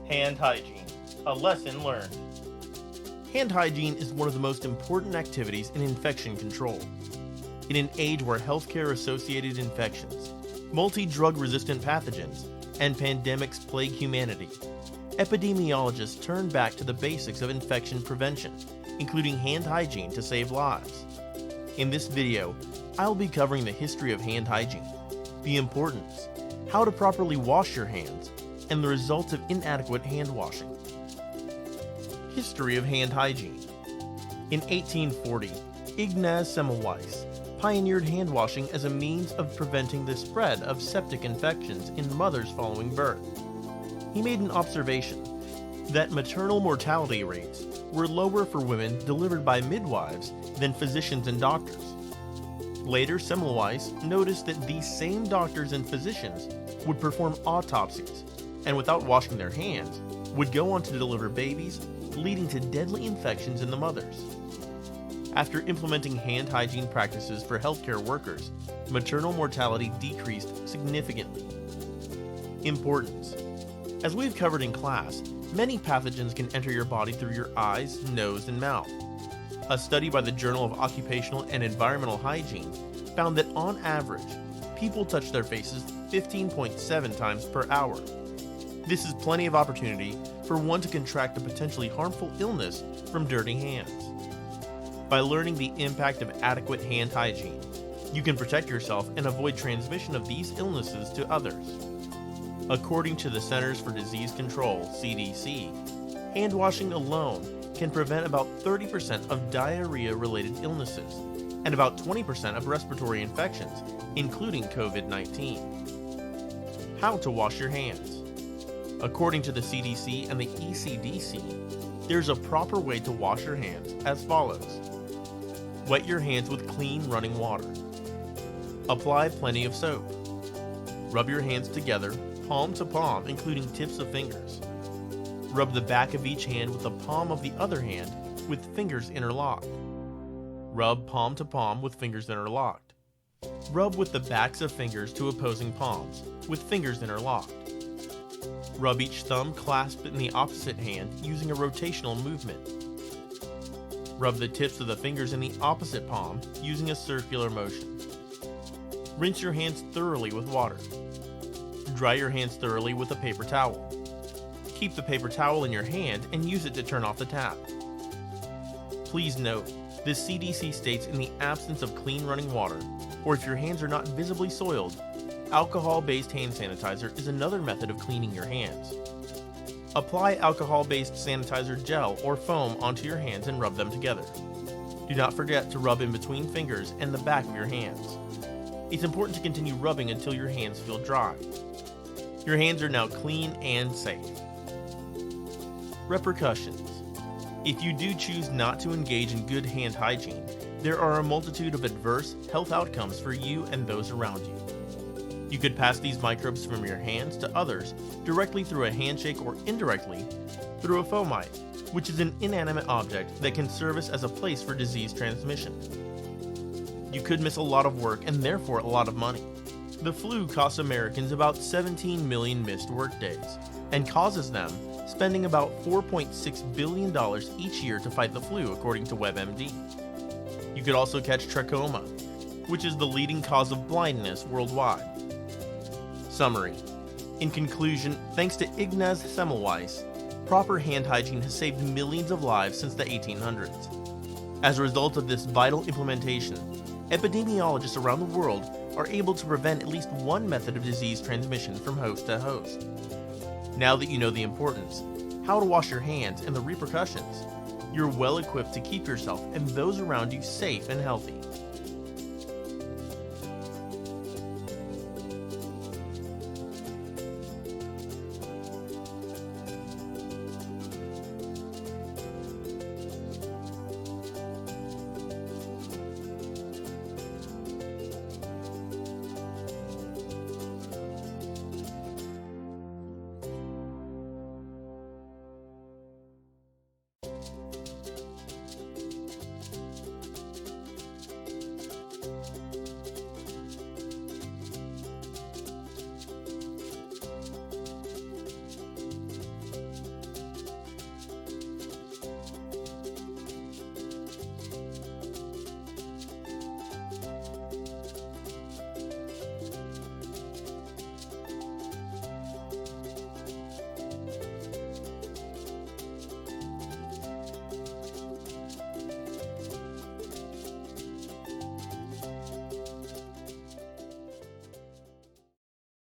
Hand hygiene, a lesson learned. Hand hygiene is one of the most important activities in infection control. In an age where healthcare-associated infections, multi-drug resistant pathogens, and pandemics plague humanity, epidemiologists turn back to the basics of infection prevention, including hand hygiene to save lives. In this video, I'll be covering the history of hand hygiene, the importance, how to properly wash your hands, and the results of inadequate hand washing. History of hand hygiene. In 1840, Ignaz Semmelweis pioneered hand washing as a means of preventing the spread of septic infections in mothers following birth. He made an observation that maternal mortality rates were lower for women delivered by midwives than physicians and doctors. Later, Semmelweis noticed that these same doctors and physicians would perform autopsies and, without washing their hands, would go on to deliver babies, leading to deadly infections in the mothers. After implementing hand hygiene practices for healthcare workers, maternal mortality decreased significantly. Importance. As we've covered in class, many pathogens can enter your body through your eyes, nose, and mouth. A study by the Journal of Occupational and Environmental Hygiene found that on average, people touch their faces 15.7 times per hour. This is plenty of opportunity for one to contract a potentially harmful illness from dirty hands. By learning the impact of adequate hand hygiene, you can protect yourself and avoid transmission of these illnesses to others. According to the Centers for Disease Control, CDC, hand washing alone can prevent about 30% of diarrhea-related illnesses and about 20% of respiratory infections, including COVID-19. How to wash your hands. According to the CDC and the ECDC, there's a proper way to wash your hands as follows. Wet your hands with clean running water. Apply plenty of soap. Rub your hands together, palm to palm, including tips of fingers. Rub the back of each hand with the palm of the other hand with fingers interlocked. Rub palm to palm with fingers interlocked. Rub with the backs of fingers to opposing palms with fingers interlocked. Rub each thumb clasped in the opposite hand using a rotational movement. Rub the tips of the fingers in the opposite palm using a circular motion. Rinse your hands thoroughly with water. Dry your hands thoroughly with a paper towel. Keep the paper towel in your hand and use it to turn off the tap. Please note, the CDC states in the absence of clean running water, or if your hands are not visibly soiled, alcohol-based hand sanitizer is another method of cleaning your hands. Apply alcohol-based sanitizer gel or foam onto your hands and rub them together. Do not forget to rub in between fingers and the back of your hands. It's important to continue rubbing until your hands feel dry. Your hands are now clean and safe. Repercussions. If you do choose not to engage in good hand hygiene, there are a multitude of adverse health outcomes for you and those around you. You could pass these microbes from your hands to others directly through a handshake or indirectly through a fomite, which is an inanimate object that can serve as a place for disease transmission. You could miss a lot of work and therefore a lot of money. The flu costs Americans about 17 million missed workdays and causes them spending about $4.6 billion each year to fight the flu, according to WebMD. You could also catch trachoma, which is the leading cause of blindness worldwide. Summary. In conclusion, thanks to Ignaz Semmelweis, proper hand hygiene has saved millions of lives since the 1800s. As a result of this vital implementation, epidemiologists around the world are able to prevent at least one method of disease transmission from host to host. Now that you know the importance, how to wash your hands, and the repercussions, you're well equipped to keep yourself and those around you safe and healthy.